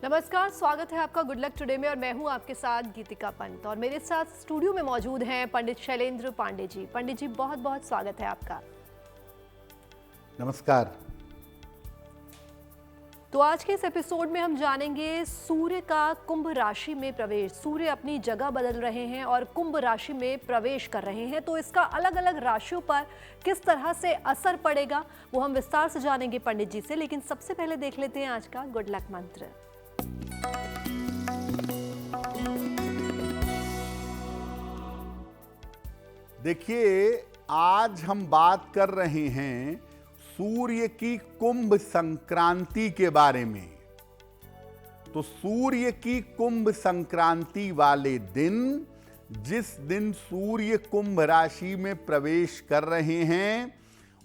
नमस्कार, स्वागत है आपका गुड लक टुडे में और मैं हूं आपके साथ गीतिका पंत और मेरे साथ स्टूडियो में मौजूद हैं पंडित शैलेंद्र पांडे जी। पंडित जी, बहुत बहुत स्वागत है आपका। नमस्कार। तो आज के इस एपिसोड में हम जानेंगे सूर्य का कुंभ राशि में प्रवेश। सूर्य अपनी जगह बदल रहे हैं और कुंभ राशि में प्रवेश कर रहे हैं, तो इसका अलग अलग राशियों पर किस तरह से असर पड़ेगा वो हम विस्तार से जानेंगे पंडित जी से। लेकिन सबसे पहले देख लेते हैं आज का गुड लक मंत्र। देखिए, आज हम बात कर रहे हैं सूर्य की कुंभ संक्रांति के बारे में। तो सूर्य की कुंभ संक्रांति वाले दिन, जिस दिन सूर्य कुंभ राशि में प्रवेश कर रहे हैं,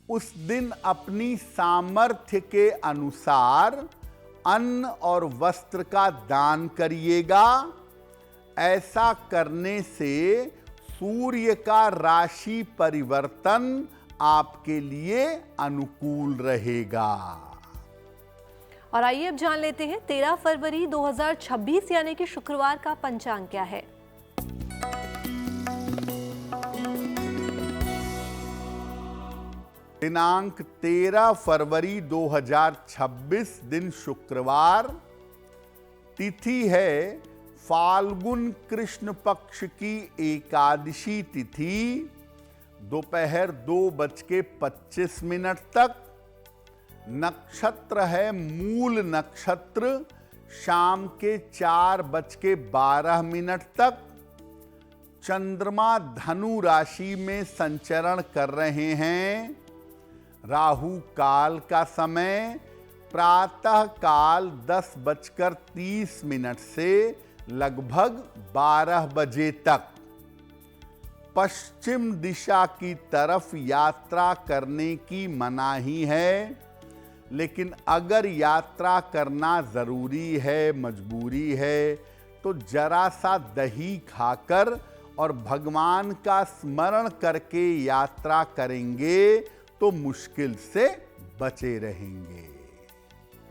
उस दिन अपनी सामर्थ्य के अनुसार अन्न और वस्त्र का दान करिएगा। ऐसा करने से सूर्य का राशि परिवर्तन आपके लिए अनुकूल रहेगा। और आइए अब जान लेते हैं 13 फरवरी 2026 यानी कि शुक्रवार का पंचांग क्या है। दिनांक 13 फरवरी 2026 दिन शुक्रवार। तिथि है फाल्गुन कृष्ण पक्ष की एकादशी तिथि, दोपहर 2:25 तक। नक्षत्र है मूल नक्षत्र, शाम के 4:12 तक। चंद्रमा धनु राशि में संचरण कर रहे हैं। राहु काल का समय प्रातः काल 10:30 से लगभग 12 बजे तक। पश्चिम दिशा की तरफ यात्रा करने की मनाही है, लेकिन अगर यात्रा करना जरूरी है, मजबूरी है, तो जरा सा दही खाकर और भगवान का स्मरण करके यात्रा करेंगे तो मुश्किल से बचे रहेंगे।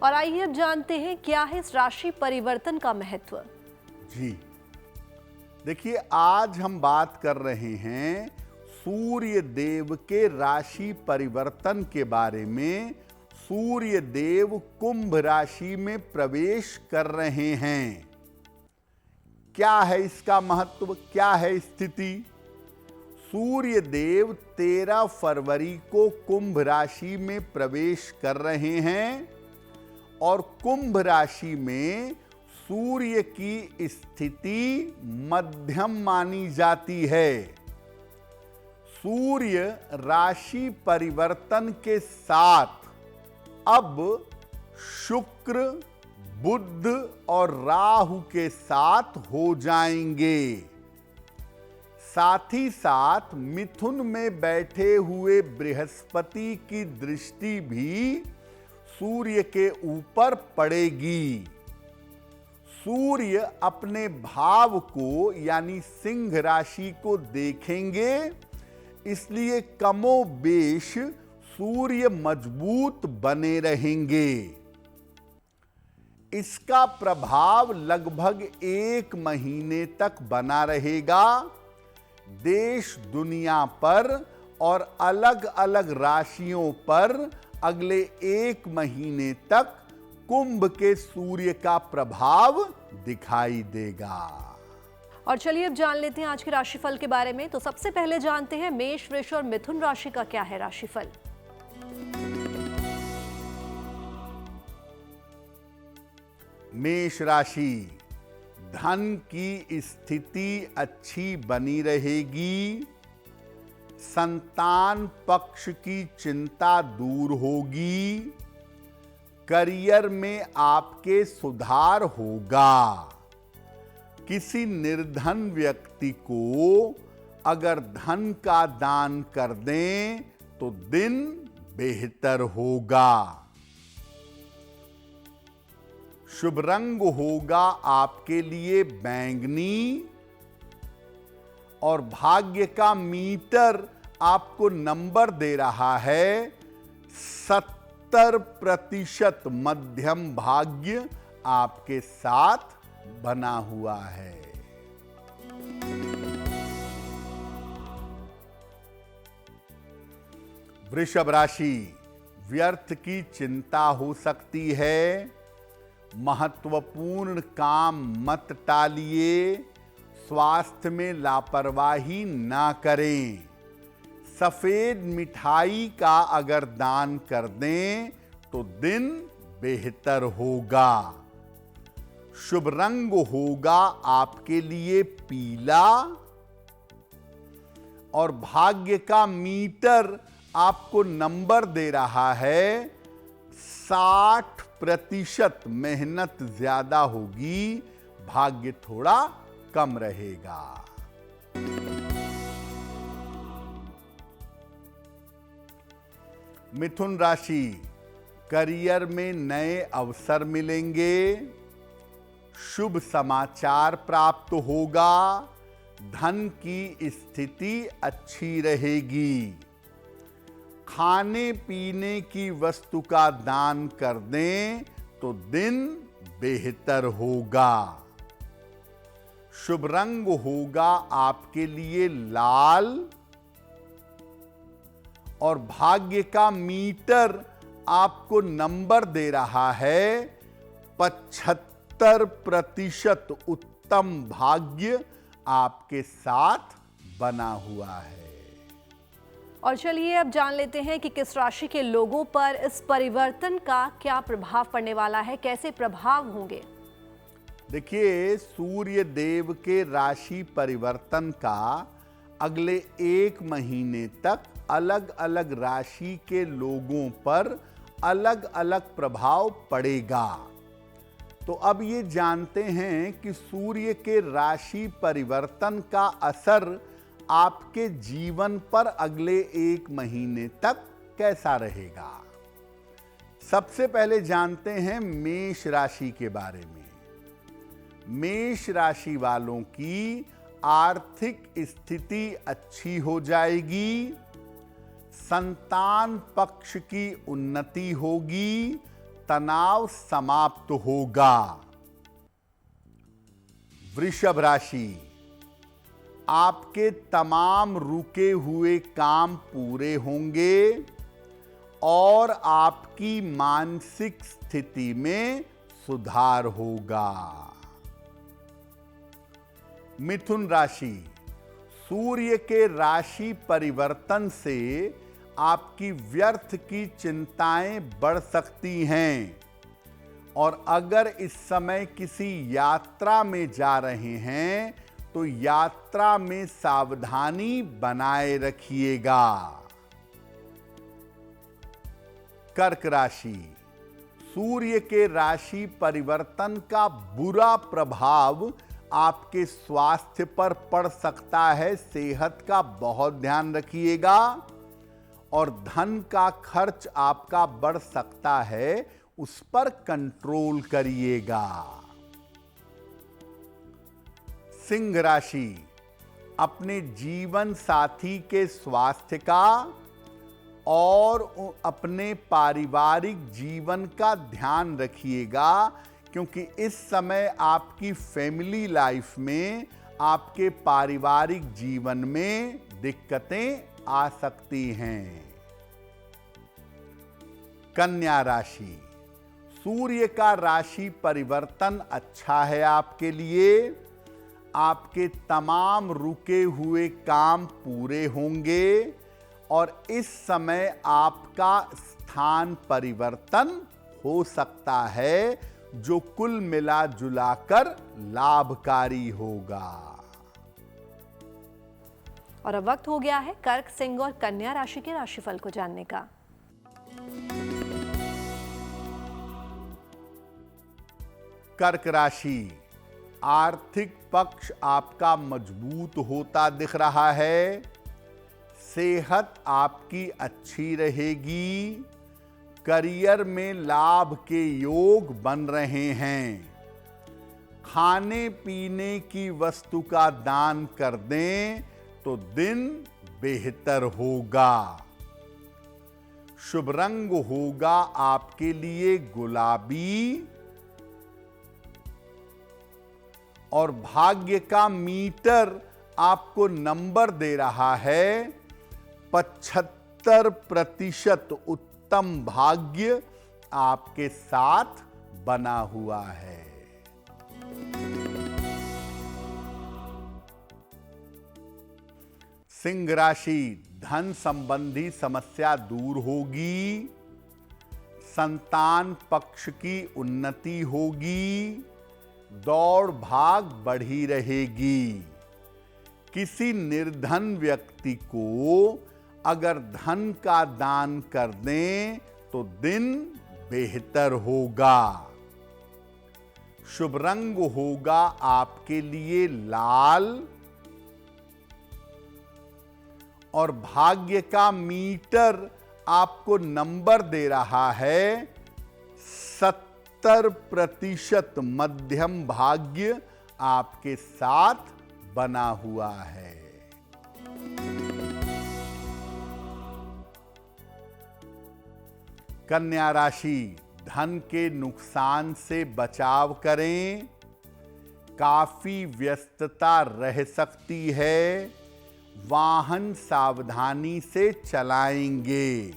और आइए अब जानते हैं क्या है इस राशि परिवर्तन का महत्व। जी देखिए, आज हम बात कर रहे हैं सूर्य देव के राशि परिवर्तन के बारे में। सूर्य देव कुंभ राशि में प्रवेश कर रहे हैं। क्या है इसका महत्व, क्या है स्थिति? सूर्य देव 13 फरवरी को कुंभ राशि में प्रवेश कर रहे हैं और कुंभ राशि में सूर्य की स्थिति मध्यम मानी जाती है। सूर्य राशि परिवर्तन के साथ अब शुक्र, बुध और राहु के साथ हो जाएंगे। साथ ही साथ मिथुन में बैठे हुए बृहस्पति की दृष्टि भी सूर्य के ऊपर पड़ेगी। सूर्य अपने भाव को यानी सिंह राशि को देखेंगे, इसलिए कमोबेश सूर्य मजबूत बने रहेंगे। इसका प्रभाव लगभग 1 महीने तक बना रहेगा। देश दुनिया पर और अलग अलग राशियों पर अगले 1 महीने तक कुंभ के सूर्य का प्रभाव दिखाई देगा। और चलिए अब जान लेते हैं आज के राशिफल के बारे में। तो सबसे पहले जानते हैं मेष, वृष और मिथुन राशि का क्या है राशिफल। मेष राशि, धन की स्थिति अच्छी बनी रहेगी। संतान पक्ष की चिंता दूर होगी। करियर में आपके सुधार होगा। किसी निर्धन व्यक्ति को अगर धन का दान कर दें तो दिन बेहतर होगा। शुभ रंग होगा आपके लिए बैंगनी और भाग्य का मीटर आपको नंबर दे रहा है 70% मध्यम भाग्य आपके साथ बना हुआ है। वृषभ राशि, व्यर्थ की चिंता हो सकती है। महत्वपूर्ण काम मत टालिए। स्वास्थ्य में लापरवाही ना करें। सफेद मिठाई का अगर दान कर दें तो दिन बेहतर होगा। शुभ रंग होगा आपके लिए पीला और भाग्य का मीटर आपको नंबर दे रहा है 60%। मेहनत ज्यादा होगी, भाग्य थोड़ा कम रहेगा। मिथुन राशि, करियर में नए अवसर मिलेंगे। शुभ समाचार प्राप्त होगा। धन की स्थिति अच्छी रहेगी। खाने पीने की वस्तु का दान कर दें तो दिन बेहतर होगा। शुभ रंग होगा आपके लिए लाल और भाग्य का मीटर आपको नंबर दे रहा है 75%। उत्तम भाग्य आपके साथ बना हुआ है। और चलिए अब जान लेते हैं कि किस राशि के लोगों पर इस परिवर्तन का क्या प्रभाव पड़ने वाला है, कैसे प्रभाव होंगे। देखिए, सूर्य देव के राशि परिवर्तन का अगले 1 महीने तक अलग अलग राशि के लोगों पर अलग अलग प्रभाव पड़ेगा। तो अब ये जानते हैं कि सूर्य के राशि परिवर्तन का असर आपके जीवन पर अगले 1 महीने तक कैसा रहेगा। सबसे पहले जानते हैं मेष राशि के बारे में। मेष राशि वालों की आर्थिक स्थिति अच्छी हो जाएगी। संतान पक्ष की उन्नति होगी। तनाव समाप्त होगा। वृषभ राशि, आपके तमाम रुके हुए काम पूरे होंगे और आपकी मानसिक स्थिति में सुधार होगा। मिथुन राशि, सूर्य के राशि परिवर्तन से आपकी व्यर्थ की चिंताएं बढ़ सकती हैं और अगर इस समय किसी यात्रा में जा रहे हैं तो यात्रा में सावधानी बनाए रखिएगा। कर्क राशि, सूर्य के राशि परिवर्तन का बुरा प्रभाव आपके स्वास्थ्य पर पड़ सकता है। सेहत का बहुत ध्यान रखिएगा और धन का खर्च आपका बढ़ सकता है, उस पर कंट्रोल करिएगा। सिंह राशि, अपने जीवन साथी के स्वास्थ्य का और अपने पारिवारिक जीवन का ध्यान रखिएगा, क्योंकि इस समय आपकी फैमिली लाइफ में, आपके पारिवारिक जीवन में दिक्कतें आ सकती हैं। कन्या राशि, सूर्य का राशि परिवर्तन अच्छा है आपके लिए। आपके तमाम रुके हुए काम पूरे होंगे और इस समय आपका स्थान परिवर्तन हो सकता है, जो कुल मिला जुलाकर लाभकारी होगा। और अब वक्त हो गया है कर्क, सिंह और कन्या राशि के राशिफल को जानने का। कर्क राशि, आर्थिक पक्ष आपका मजबूत होता दिख रहा है। सेहत आपकी अच्छी रहेगी। करियर में लाभ के योग बन रहे हैं। खाने पीने की वस्तु का दान कर दें तो दिन बेहतर होगा। शुभ रंग होगा आपके लिए गुलाबी और भाग्य का मीटर आपको नंबर दे रहा है 75% उत्तम भाग्य आपके साथ बना हुआ है। सिंह राशि, धन संबंधी समस्या दूर होगी, संतान पक्ष की उन्नति होगी, दौड़ भाग बढ़ी रहेगी। किसी निर्धन व्यक्ति को अगर धन का दान कर दें तो दिन बेहतर होगा। शुभ रंग होगा आपके लिए लाल और भाग्य का मीटर आपको नंबर दे रहा है 70% मध्यम भाग्य आपके साथ बना हुआ है। कन्या राशि, धन के नुकसान से बचाव करें, काफी व्यस्तता रह सकती है, वाहन सावधानी से चलाएंगे।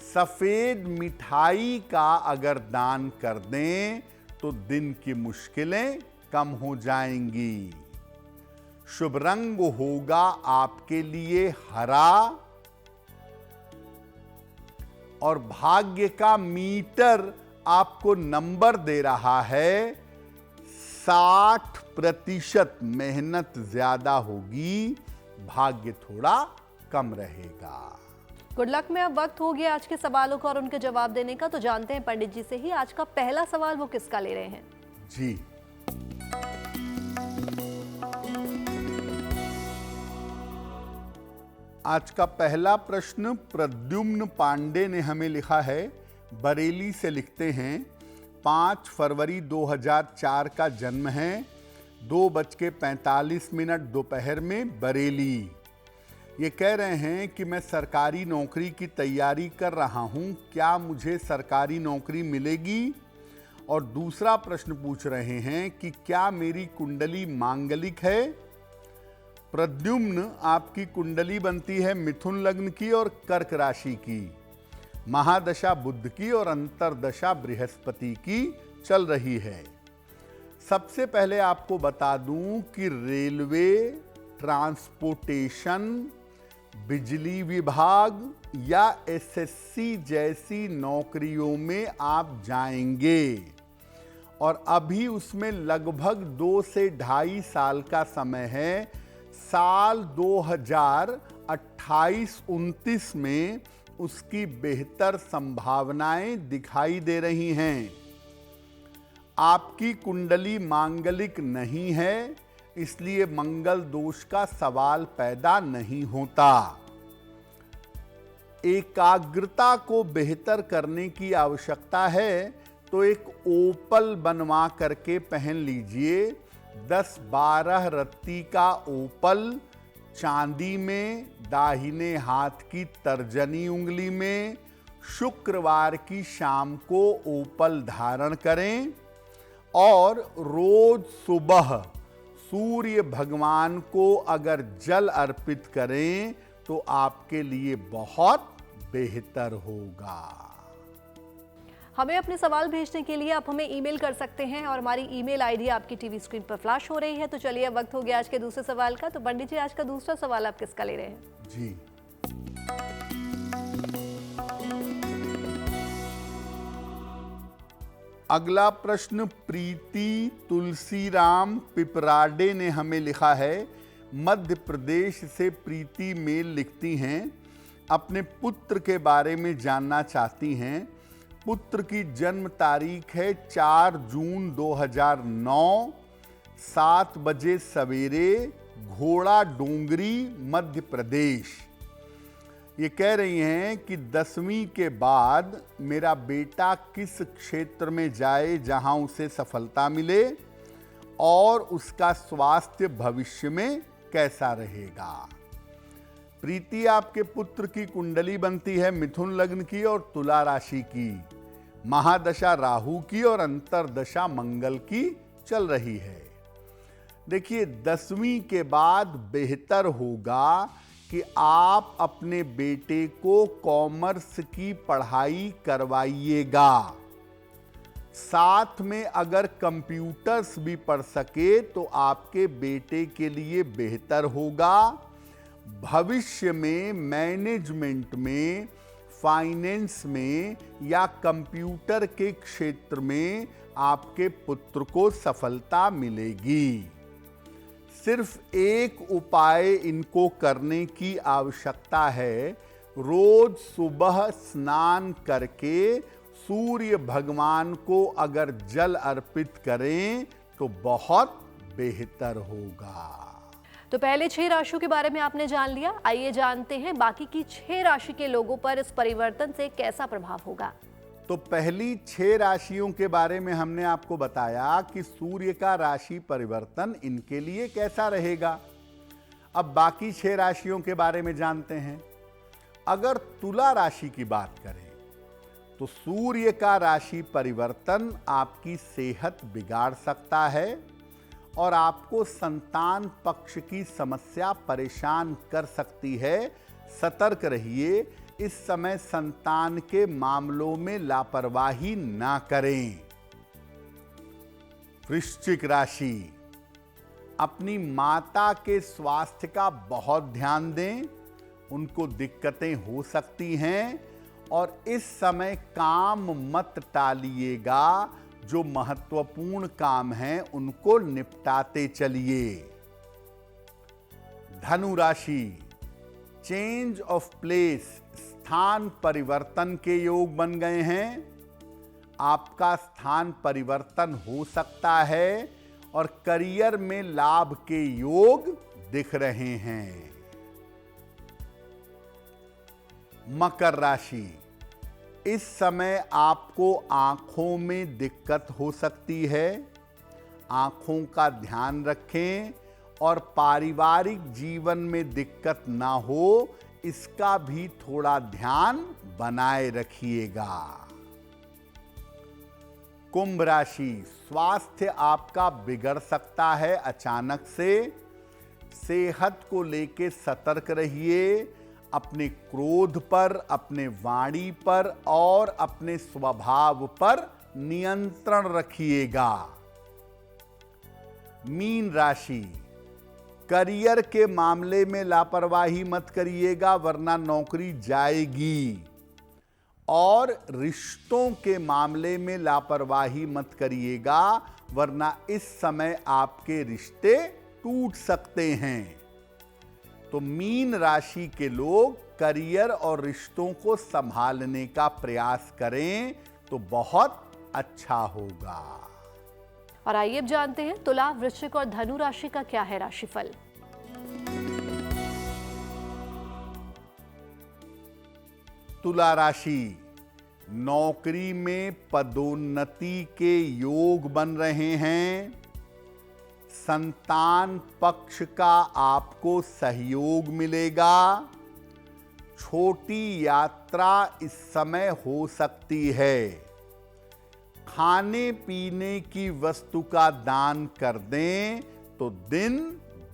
सफेद मिठाई का अगर दान कर दें तो दिन की मुश्किलें कम हो जाएंगी। शुभ रंग होगा आपके लिए हरा और भाग्य का मीटर आपको नंबर दे रहा है 60%। मेहनत ज्यादा होगी, भाग्य थोड़ा कम रहेगा। गुड लक में अब वक्त हो गया आज के सवालों का और उनके जवाब देने का, तो जानते हैं पंडित जी से ही आज का पहला सवाल वो किसका ले रहे हैं। जी, आज का पहला प्रश्न प्रद्युम्न पांडे ने हमें लिखा है, बरेली से लिखते हैं। 5 फरवरी 2004 का जन्म है, 2:45 दोपहर में बरेली। ये कह रहे हैं कि मैं सरकारी नौकरी की तैयारी कर रहा हूँ, क्या मुझे सरकारी नौकरी मिलेगी? और दूसरा प्रश्न पूछ रहे हैं कि क्या मेरी कुंडली मांगलिक है? प्रद्युम्न, आपकी कुंडली बनती है मिथुन लग्न की और कर्क राशि की, महादशा बुध की और अंतरदशा बृहस्पति की चल रही है। सबसे पहले आपको बता दूं कि रेलवे, ट्रांसपोर्टेशन, बिजली विभाग या एसएससी जैसी नौकरियों में आप जाएंगे और अभी उसमें लगभग 2 से 2.5 साल का समय है। साल 2028-29 में उसकी बेहतर संभावनाएं दिखाई दे रही हैं। आपकी कुंडली मांगलिक नहीं है, इसलिए मंगल दोष का सवाल पैदा नहीं होता। एकाग्रता को बेहतर करने की आवश्यकता है तो एक ओपल बनवा करके पहन लीजिए। 10-12 रत्ती का ओपल चांदी में, दाहिने हाथ की तर्जनी उंगली में, शुक्रवार की शाम को ओपल धारण करें और रोज सुबह सूर्य भगवान को अगर जल अर्पित करें तो आपके लिए बहुत बेहतर होगा। हमें अपने सवाल भेजने के लिए आप हमें ईमेल कर सकते हैं और हमारी ईमेल आईडी आपकी टीवी स्क्रीन पर फ्लैश हो रही है। तो चलिए अब वक्त हो गया आज के दूसरे सवाल का। तो पंडित जी, आज का दूसरा सवाल आप किसका ले रहे हैं? जी, अगला प्रश्न प्रीति तुलसीराम पिपराडे ने हमें लिखा है। मध्य प्रदेश से प्रीति मेल लिखती हैं, अपने पुत्र के बारे में जानना चाहती हैं। पुत्र की जन्म तारीख है 4 जून 2009, 7 बजे सवेरे, घोड़ा डोंगरी, मध्य प्रदेश। ये कह रही हैं कि 10वीं के बाद मेरा बेटा किस क्षेत्र में जाए जहां उसे सफलता मिले और उसका स्वास्थ्य भविष्य में कैसा रहेगा। प्रीति, आपके पुत्र की कुंडली बनती है मिथुन लग्न की और तुला राशि की, महादशा राहु की और अंतरदशा मंगल की चल रही है। देखिए, 10वीं के बाद बेहतर होगा कि आप अपने बेटे को कॉमर्स की पढ़ाई करवाइएगा। साथ में अगर कंप्यूटर्स भी पढ़ सके तो आपके बेटे के लिए बेहतर होगा। भविष्य में मैनेजमेंट में, फाइनेंस में या कंप्यूटर के क्षेत्र में आपके पुत्र को सफलता मिलेगी। सिर्फ एक उपाय इनको करने की आवश्यकता है। रोज सुबह स्नान करके सूर्य भगवान को अगर जल अर्पित करें तो बहुत बेहतर होगा। तो पहले 6 राशियों के बारे में आपने जान लिया, आइए जानते हैं बाकी की 6 राशि के लोगों पर इस परिवर्तन से कैसा प्रभाव होगा। तो पहली 6 राशियों के बारे में हमने आपको बताया कि सूर्य का राशि परिवर्तन इनके लिए कैसा रहेगा। अब बाकी 6 राशियों के बारे में जानते हैं। अगर तुला राशि की बात करें तो सूर्य का राशि परिवर्तन आपकी सेहत बिगाड़ सकता है और आपको संतान पक्ष की समस्या परेशान कर सकती है। सतर्क रहिए, इस समय संतान के मामलों में लापरवाही ना करें। वृश्चिक राशि, अपनी माता के स्वास्थ्य का बहुत ध्यान दें, उनको दिक्कतें हो सकती हैं और इस समय काम मत टालिएगा। जो महत्वपूर्ण काम हैं उनको निपटाते चलिए। धनु राशि, चेंज ऑफ प्लेस, स्थान परिवर्तन के योग बन गए हैं। आपका स्थान परिवर्तन हो सकता है और करियर में लाभ के योग दिख रहे हैं। मकर राशि, इस समय आपको आंखों में दिक्कत हो सकती है। आंखों का ध्यान रखें और पारिवारिक जीवन में दिक्कत ना हो, इसका भी थोड़ा ध्यान बनाए रखिएगा। कुंभ राशि, स्वास्थ्य आपका बिगड़ सकता है अचानक से। सेहत को लेकर सतर्क रहिए। अपने क्रोध पर, अपने वाणी पर और अपने स्वभाव पर नियंत्रण रखिएगा। मीन राशि, करियर के मामले में लापरवाही मत करिएगा वरना नौकरी जाएगी। और रिश्तों के मामले में लापरवाही मत करिएगा वरना इस समय आपके रिश्ते टूट सकते हैं। तो मीन राशि के लोग करियर और रिश्तों को संभालने का प्रयास करें तो बहुत अच्छा होगा। और आइए अब जानते हैं तुला, वृश्चिक और धनु राशि का क्या है राशिफल। तुला राशि, नौकरी में पदोन्नति के योग बन रहे हैं। संतान पक्ष का आपको सहयोग मिलेगा। छोटी यात्रा इस समय हो सकती है। खाने पीने की वस्तु का दान कर दें तो दिन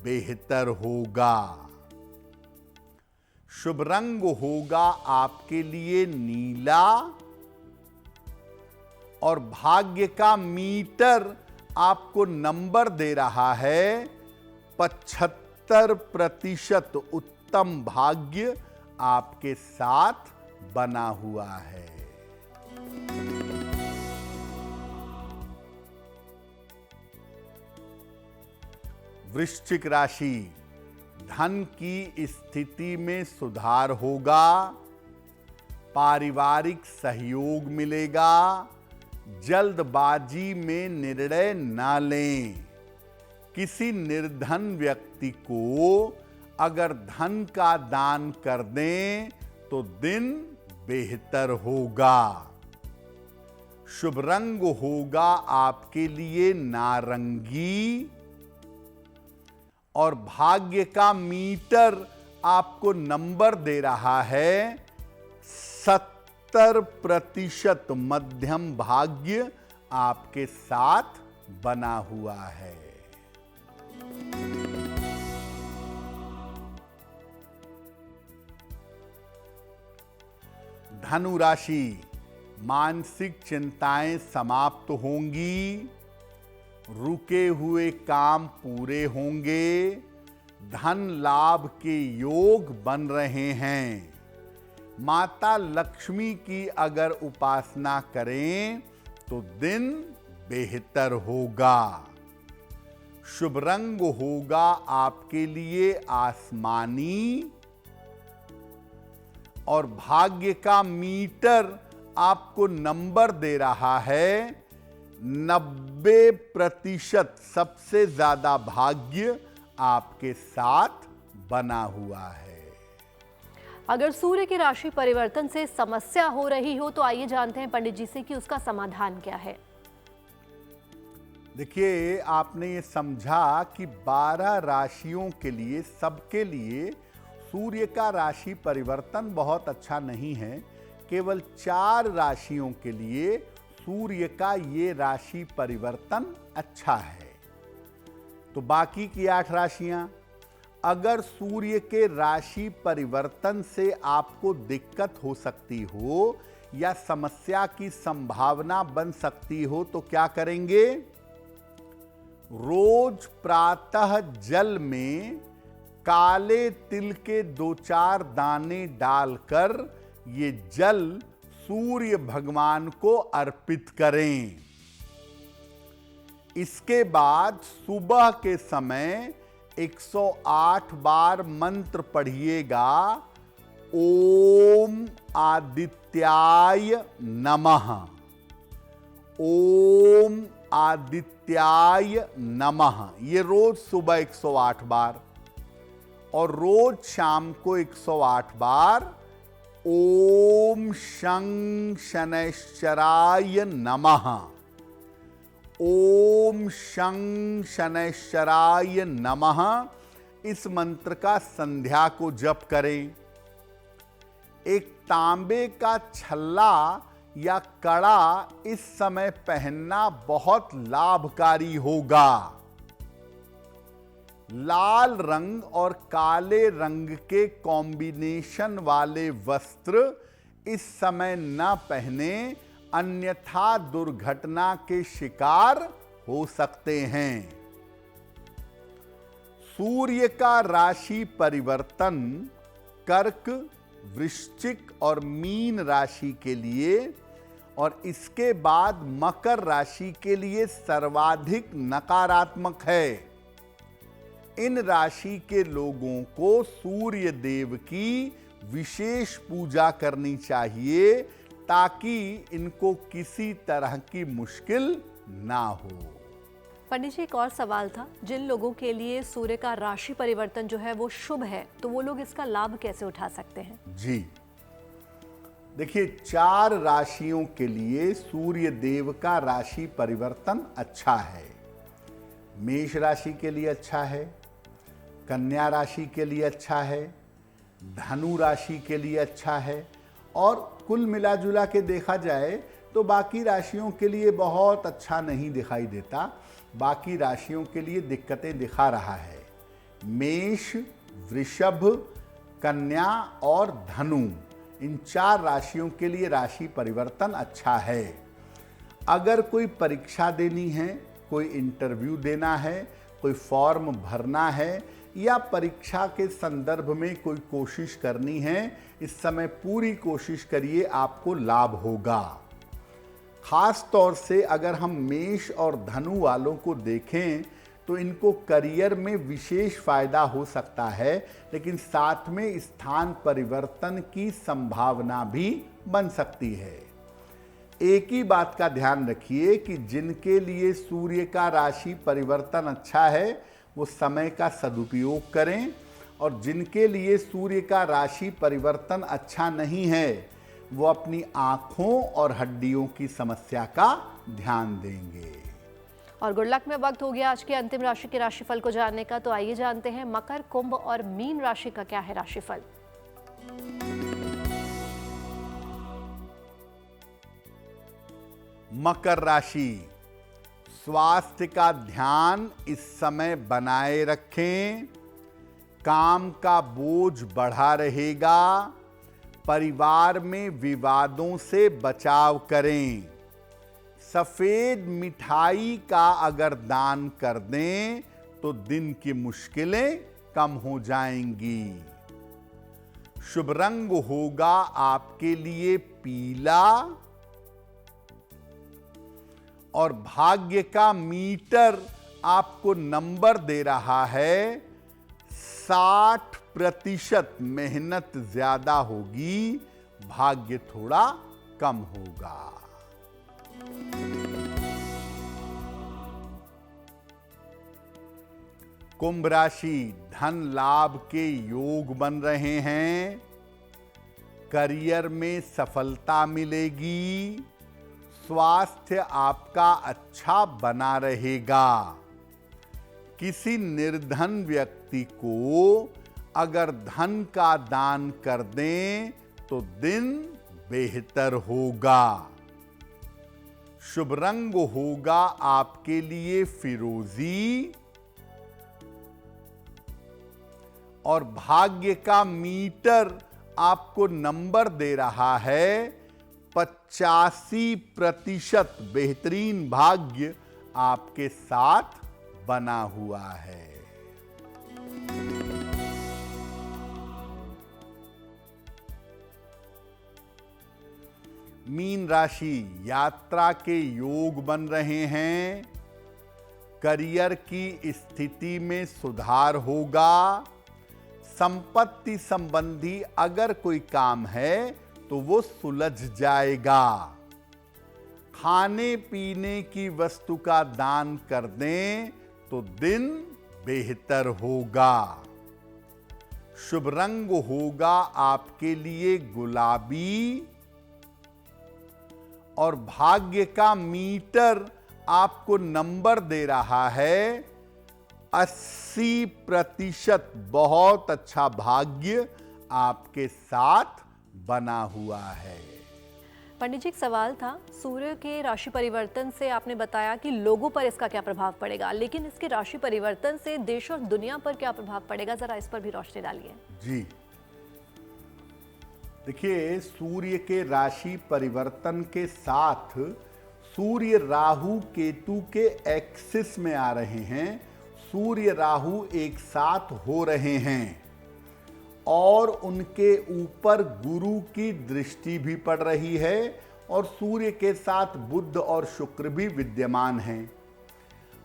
बेहतर होगा। शुभ रंग होगा आपके लिए नीला और भाग्य का मीटर आपको नंबर दे रहा है 75% उत्तम भाग्य आपके साथ बना हुआ है। वृश्चिक राशि, धन की स्थिति में सुधार होगा। पारिवारिक सहयोग मिलेगा। जल्दबाजी में निर्णय ना लें। किसी निर्धन व्यक्ति को अगर धन का दान कर दें तो दिन बेहतर होगा। शुभ रंग होगा आपके लिए नारंगी और भाग्य का मीटर आपको नंबर दे रहा है 70% मध्यम भाग्य आपके साथ बना हुआ है। धनु राशि, मानसिक चिंताएं समाप्त होंगी, रुके हुए काम पूरे होंगे, धन लाभ के योग बन रहे हैं। माता लक्ष्मी की अगर उपासना करें तो दिन बेहतर होगा। शुभ रंग होगा आपके लिए आसमानी, और भाग्य का मीटर आपको नंबर दे रहा है 90%। सबसे ज्यादा भाग्य आपके साथ बना हुआ है। अगर सूर्य की राशि परिवर्तन से समस्या हो रही हो तो आइए जानते हैं पंडित जी से कि उसका समाधान क्या है। देखिए, आपने ये समझा कि 12 राशियों के लिए, सबके लिए सूर्य का राशि परिवर्तन बहुत अच्छा नहीं है। केवल 4 राशियों के लिए सूर्य का ये राशि परिवर्तन अच्छा है। तो बाकी की 8 राशियां, अगर सूर्य के राशि परिवर्तन से आपको दिक्कत हो सकती हो या समस्या की संभावना बन सकती हो तो क्या करेंगे? रोज प्रातः जल में काले तिल के 2-4 दाने डालकर ये जल सूर्य भगवान को अर्पित करें। इसके बाद सुबह के समय 108 बार मंत्र पढ़िएगा, ओम आदित्याय नमः, ओम आदित्याय नमः। ये रोज सुबह 108 बार और रोज शाम को 108 बार ओम शं शनैश्चराय नमः, ओम शं शनैश्चराय नमः। इस मंत्र का संध्या को जप करें। एक तांबे का छल्ला या कड़ा इस समय पहनना बहुत लाभकारी होगा। लाल रंग और काले रंग के कॉम्बिनेशन वाले वस्त्र इस समय न पहने, अन्यथा दुर्घटना के शिकार हो सकते हैं। सूर्य का राशि परिवर्तन कर्क, वृश्चिक और मीन राशि के लिए और इसके बाद मकर राशि के लिए सर्वाधिक नकारात्मक है। इन राशि के लोगों को सूर्य देव की विशेष पूजा करनी चाहिए ताकि इनको किसी तरह की मुश्किल ना हो। पंडित जी, एक और सवाल था, जिन लोगों के लिए सूर्य का राशि परिवर्तन जो है वो शुभ है, तो वो लोग इसका लाभ कैसे उठा सकते हैं? जी देखिए, 4 राशियों के लिए सूर्य देव का राशि परिवर्तन अच्छा है। मेष राशि के लिए अच्छा है, कन्या राशि के लिए अच्छा है, धनु राशि के लिए अच्छा है, और कुल मिला जुला के देखा जाए तो बाकी राशियों के लिए बहुत अच्छा नहीं दिखाई देता। बाकी राशियों के लिए दिक्कतें दिखा रहा है। मेष, वृषभ, कन्या और धनु, इन 4 राशियों के लिए राशि परिवर्तन अच्छा है। अगर कोई परीक्षा देनी है, कोई इंटरव्यू देना है, कोई फॉर्म भरना है या परीक्षा के संदर्भ में कोई कोशिश करनी है, इस समय पूरी कोशिश करिए, आपको लाभ होगा। खास तौर से अगर हम मेष और धनु वालों को देखें तो इनको करियर में विशेष फायदा हो सकता है, लेकिन साथ में स्थान परिवर्तन की संभावना भी बन सकती है। एक ही बात का ध्यान रखिए कि जिनके लिए सूर्य का राशि परिवर्तन अच्छा है वो समय का सदुपयोग करें, और जिनके लिए सूर्य का राशि परिवर्तन अच्छा नहीं है वो अपनी आंखों और हड्डियों की समस्या का ध्यान देंगे। और गुड लक में वक्त हो गया आज के अंतिम राशि के राशिफल को जानने का, तो आइए जानते हैं मकर, कुंभ और मीन राशि का क्या है राशिफल। मकर राशि, स्वास्थ्य का ध्यान इस समय बनाए रखें। काम का बोझ बढ़ा रहेगा। परिवार में विवादों से बचाव करें। सफेद मिठाई का अगर दान कर दें तो दिन की मुश्किलें कम हो जाएंगी। शुभ रंग होगा आपके लिए पीला और भाग्य का मीटर आपको नंबर दे रहा है 60% मेहनत ज्यादा होगी, भाग्य थोड़ा कम होगा। कुंभ राशि, धन लाभ के योग बन रहे हैं। करियर में सफलता मिलेगी। स्वास्थ्य आपका अच्छा बना रहेगा। किसी निर्धन व्यक्ति को अगर धन का दान कर दें तो दिन बेहतर होगा। शुभ रंग होगा आपके लिए फिरोजी और भाग्य का मीटर आपको नंबर दे रहा है 85%। बेहतरीन भाग्य आपके साथ बना हुआ है। मीन राशि, यात्रा के योग बन रहे हैं। करियर की स्थिति में सुधार होगा। संपत्ति संबंधी अगर कोई काम है तो वो सुलझ जाएगा। खाने पीने की वस्तु का दान कर दें तो दिन बेहतर होगा। शुभ रंग होगा आपके लिए गुलाबी और भाग्य का मीटर आपको नंबर दे रहा है 80%। बहुत अच्छा भाग्य आपके साथ बना हुआ है। पंडित जी, एक सवाल था, सूर्य के राशि परिवर्तन से आपने बताया कि लोगों पर इसका क्या प्रभाव पड़ेगा, लेकिन इसके राशि परिवर्तन से देश और दुनिया पर क्या प्रभाव पड़ेगा, जरा इस पर भी रोशनी डालिए। जी देखिए, सूर्य के राशि परिवर्तन के साथ सूर्य राहु केतु के एक्सिस में आ रहे हैं। सूर्य राहु एक साथ हो रहे हैं और उनके ऊपर गुरु की दृष्टि भी पड़ रही है और सूर्य के साथ बुध और शुक्र भी विद्यमान हैं।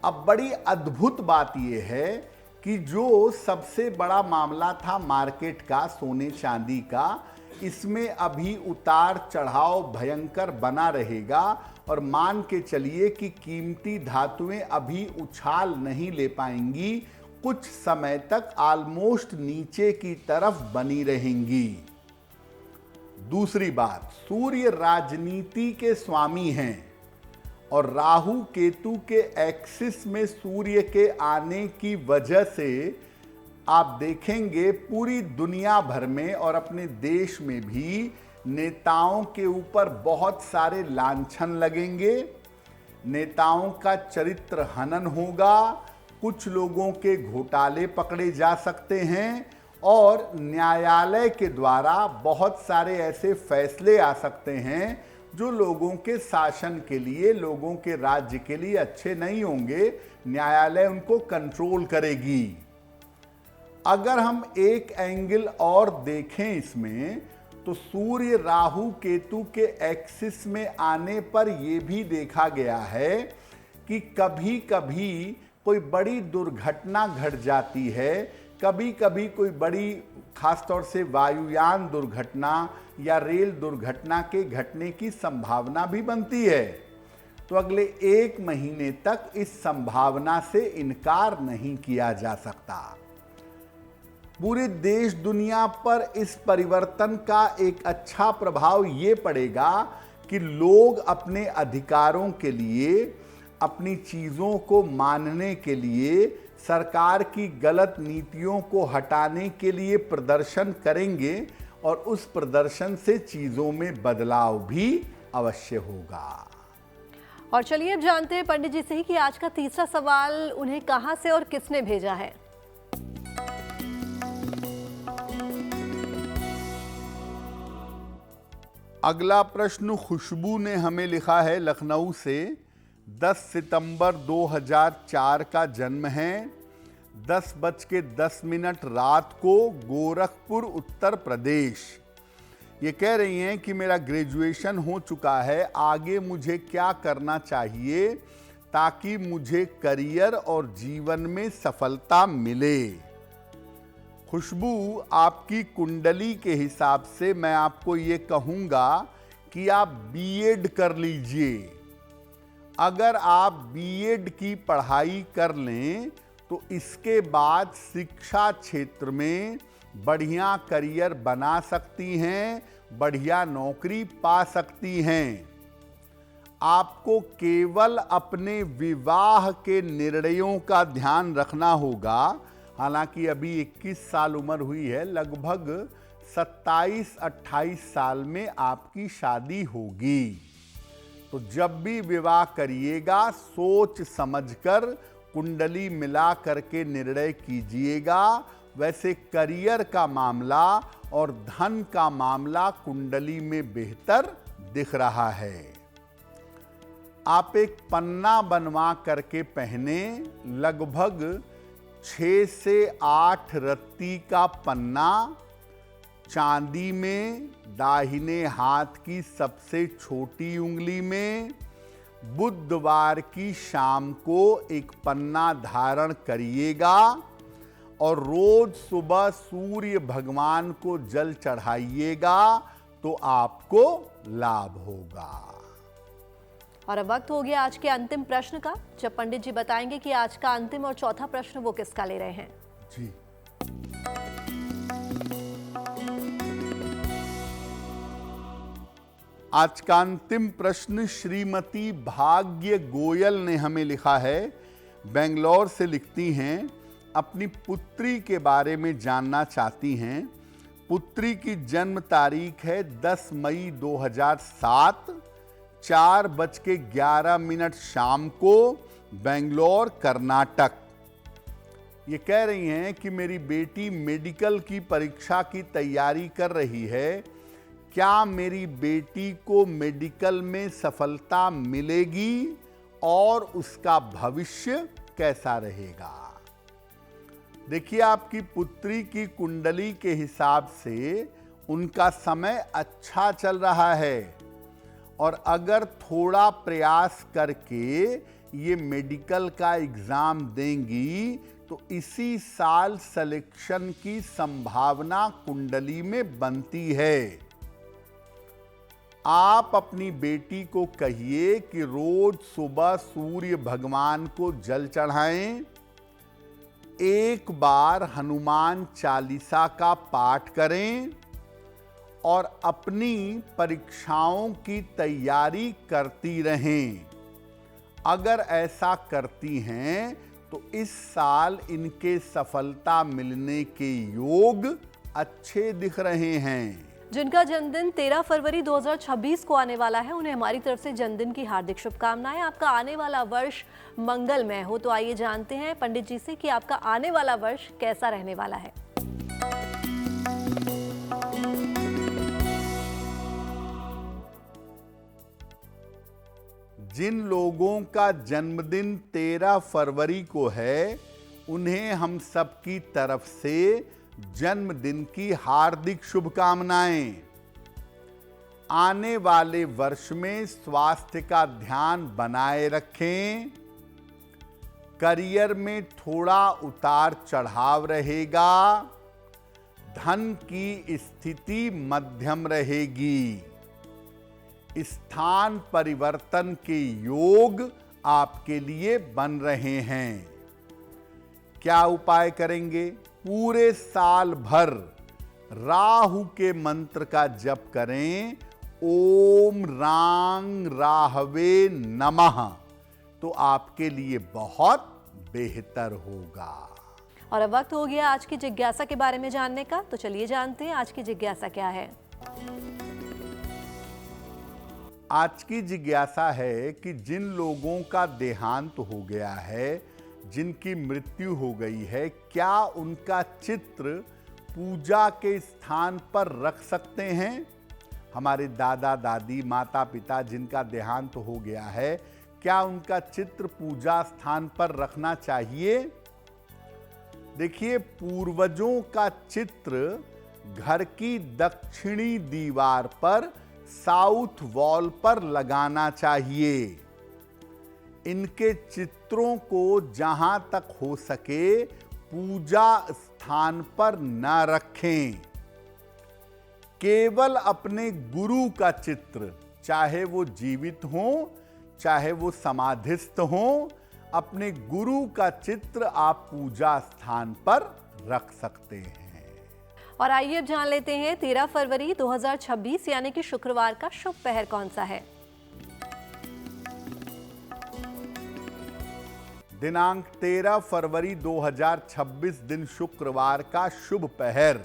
अब बड़ी अद्भुत बात यह है कि जो सबसे बड़ा मामला था मार्केट का, सोने चांदी का, इसमें अभी उतार चढ़ाव भयंकर बना रहेगा और मान के चलिए कि कीमती धातुएं अभी उछाल नहीं ले पाएंगी। कुछ समय तक ऑलमोस्ट नीचे की तरफ बनी रहेंगी। दूसरी बात, सूर्य राजनीति के स्वामी हैं और राहु केतु के एक्सिस में सूर्य के आने की वजह से आप देखेंगे पूरी दुनिया भर में और अपने देश में भी नेताओं के ऊपर बहुत सारे लांछन लगेंगे। नेताओं का चरित्र हनन होगा। कुछ लोगों के घोटाले पकड़े जा सकते हैं और न्यायालय के द्वारा बहुत सारे ऐसे फैसले आ सकते हैं जो लोगों के शासन के लिए, लोगों के राज्य के लिए अच्छे नहीं होंगे। न्यायालय उनको कंट्रोल करेगी। अगर हम एक एंगल और देखें इसमें, तो सूर्य राहु केतु के एक्सिस में आने पर यह भी देखा गया है कि कभी कभी कोई बड़ी दुर्घटना घट जाती है। कभी कभी कोई बड़ी, खासतौर से वायुयान दुर्घटना या रेल दुर्घटना के घटने की संभावना भी बनती है। तो अगले 1 महीने तक इस संभावना से इनकार नहीं किया जा सकता। पूरे देश दुनिया पर इस परिवर्तन का एक अच्छा प्रभाव ये पड़ेगा कि लोग अपने अधिकारों के लिए, अपनी चीज़ों को मानने के लिए, सरकार की गलत नीतियों को हटाने के लिए प्रदर्शन करेंगे और उस प्रदर्शन से चीज़ों में बदलाव भी अवश्य होगा। और चलिए अब जानते हैं पंडित जी से ही कि आज का तीसरा सवाल उन्हें कहां से और किसने भेजा है। अगला प्रश्न खुशबू ने हमें लिखा है, लखनऊ से। 10 सितंबर 2004 का जन्म है। 10:10 रात को, गोरखपुर उत्तर प्रदेश। ये कह रही हैं कि मेरा ग्रेजुएशन हो चुका है, आगे मुझे क्या करना चाहिए ताकि मुझे करियर और जीवन में सफलता मिले। खुशबू, आपकी कुंडली के हिसाब से मैं आपको ये कहूँगा कि आप बीएड कर लीजिए। अगर आप बीएड की पढ़ाई कर लें तो इसके बाद शिक्षा क्षेत्र में बढ़िया करियर बना सकती हैं, बढ़िया नौकरी पा सकती हैं। आपको केवल अपने विवाह के निर्णयों का ध्यान रखना होगा। हालांकि अभी 21 साल उम्र हुई है, लगभग 27-28 साल में आपकी शादी होगी। तो जब भी विवाह करिएगा सोच समझकर कुंडली मिला करके निर्णय कीजिएगा। वैसे करियर का मामला और धन का मामला कुंडली में बेहतर दिख रहा है। आप एक पन्ना बनवा करके पहने, लगभग 6 से 8 रत्ती का पन्ना, चांदी में, दाहिने हाथ की सबसे छोटी उंगली में। बुधवार की शाम को एक पन्ना धारण करिएगा और रोज सुबह सूर्य भगवान को जल चढ़ाइएगा तो आपको लाभ होगा। और अब वक्त हो गया आज के अंतिम प्रश्न का, जब पंडित जी बताएंगे कि आज का अंतिम और चौथा प्रश्न वो किसका ले रहे हैं। जी, आज का अंतिम प्रश्न श्रीमती भाग्य गोयल ने हमें लिखा है, बेंगलोर से लिखती हैं। अपनी पुत्री के बारे में जानना चाहती हैं। पुत्री की जन्म तारीख है 10 मई 2007, 4:11 शाम को, बेंगलोर कर्नाटक। ये कह रही हैं कि मेरी बेटी मेडिकल की परीक्षा की तैयारी कर रही है। क्या मेरी बेटी को मेडिकल में सफलता मिलेगी और उसका भविष्य कैसा रहेगा? देखिए, आपकी पुत्री की कुंडली के हिसाब से उनका समय अच्छा चल रहा है और अगर थोड़ा प्रयास करके ये मेडिकल का एग्जाम देंगी तो इसी साल सिलेक्शन की संभावना कुंडली में बनती है। आप अपनी बेटी को कहिए कि रोज सुबह सूर्य भगवान को जल चढ़ाएं, एक बार हनुमान चालीसा का पाठ करें और अपनी परीक्षाओं की तैयारी करती रहें। अगर ऐसा करती हैं तो इस साल इनके सफलता मिलने के योग अच्छे दिख रहे हैं। जिनका जन्मदिन 13 फरवरी 2026 को आने वाला है, उन्हें हमारी तरफ से जन्मदिन की हार्दिक शुभकामनाएं। आपका आने वाला वर्ष मंगलमय हो। तो आइए जानते हैं पंडित जी से कि आपका आने वाला वर्ष कैसा रहने वाला है। जिन लोगों का जन्मदिन 13 फरवरी को है, उन्हें हम सबकी तरफ से जन्मदिन की हार्दिक शुभकामनाएं। आने वाले वर्ष में स्वास्थ्य का ध्यान बनाए रखें। करियर में थोड़ा उतार चढ़ाव रहेगा। धन की स्थिति मध्यम रहेगी। स्थान परिवर्तन के योग आपके लिए बन रहे हैं। क्या उपाय करेंगे? पूरे साल भर राहु के मंत्र का जप करें, ओम रांग राहवे नमः, तो आपके लिए बहुत बेहतर होगा। और अब वक्त हो गया आज की जिज्ञासा के बारे में जानने का, तो चलिए जानते हैं आज की जिज्ञासा क्या है। आज की जिज्ञासा है कि जिन लोगों का देहांत हो गया है, जिनकी मृत्यु हो गई है, क्या उनका चित्र पूजा के स्थान पर रख सकते हैं? हमारे दादा दादी, माता पिता जिनका देहांत हो गया है, क्या उनका चित्र पूजा स्थान पर रखना चाहिए? देखिए, पूर्वजों का चित्र घर की दक्षिणी दीवार पर साउथ वॉल पर लगाना चाहिए। इनके चित्रों को जहां तक हो सके पूजा स्थान पर न रखें। केवल अपने गुरु का चित्र, चाहे वो जीवित हो चाहे वो समाधिस्थ हो, अपने गुरु का चित्र आप पूजा स्थान पर रख सकते हैं। और आइए अब जान लेते हैं 13 फरवरी 2026 यानी कि शुक्रवार का शुभ पहर कौन सा है। दिनांक 13 फरवरी 2026 दिन शुक्रवार का शुभ पहर।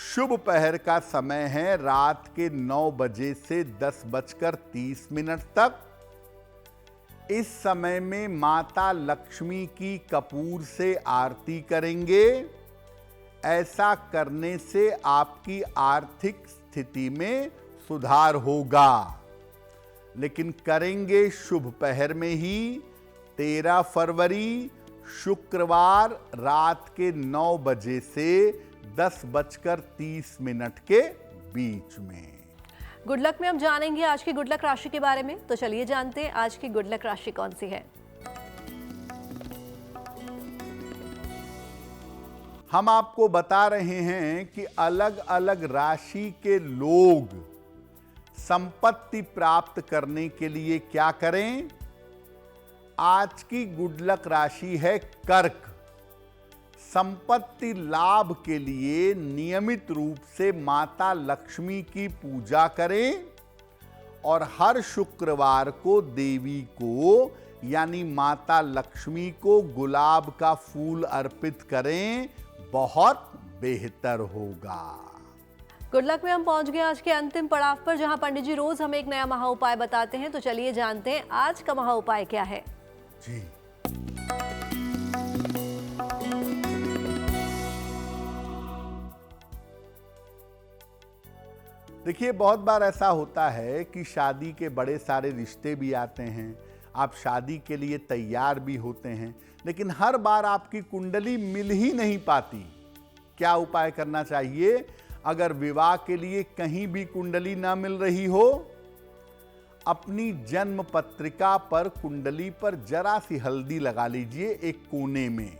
शुभ पहर का समय है रात के 9 बजे से 10:30 तक। इस समय में माता लक्ष्मी की कपूर से आरती करेंगे। ऐसा करने से आपकी आर्थिक स्थिति में सुधार होगा, लेकिन करेंगे शुभ पहर में ही 13 फरवरी शुक्रवार रात के 9 बजे से 10:30 के बीच में। गुड लक में हम जानेंगे आज की गुड लक राशि के बारे में, तो चलिए जानते हैं आज की गुड लक राशि कौन सी है। हम आपको बता रहे हैं कि अलग अलग राशि के लोग संपत्ति प्राप्त करने के लिए क्या करें। आज की गुड लक राशि है कर्क। संपत्ति लाभ के लिए नियमित रूप से माता लक्ष्मी की पूजा करें और हर शुक्रवार को देवी को यानी माता लक्ष्मी को गुलाब का फूल अर्पित करें, बहुत बेहतर होगा। गुड लक में हम पहुंच गए आज के अंतिम पड़ाव पर, जहां पंडित जी रोज हमें एक नया महा उपाय बताते हैं। तो चलिए जानते हैं आज का महा उपाय क्या है। जी, देखिए, बहुत बार ऐसा होता है कि शादी के बड़े सारे रिश्ते भी आते हैं, आप शादी के लिए तैयार भी होते हैं, लेकिन हर बार आपकी कुंडली मिल ही नहीं पाती। क्या उपाय करना चाहिए? अगर विवाह के लिए कहीं भी कुंडली ना मिल रही हो, अपनी जन्म पत्रिका पर कुंडली पर जरा सी हल्दी लगा लीजिए एक कोने में,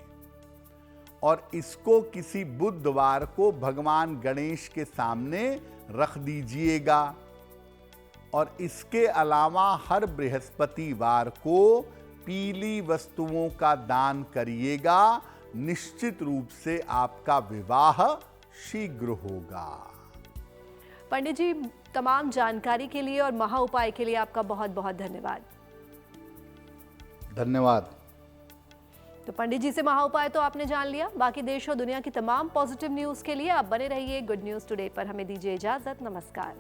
और इसको किसी बुधवार को भगवान गणेश के सामने रख दीजिएगा। और इसके अलावा हर बृहस्पतिवार को पीली वस्तुओं का दान करिएगा। निश्चित रूप से आपका विवाह शीघ्र होगा। पंडित जी, तमाम जानकारी के लिए और महा उपाय के लिए आपका बहुत बहुत धन्यवाद। धन्यवाद। तो पंडित जी से महा उपाय तो आपने जान लिया। बाकी देश और दुनिया की तमाम पॉजिटिव न्यूज के लिए आप बने रहिए गुड न्यूज टुडे पर। हमें दीजिए इजाजत। नमस्कार।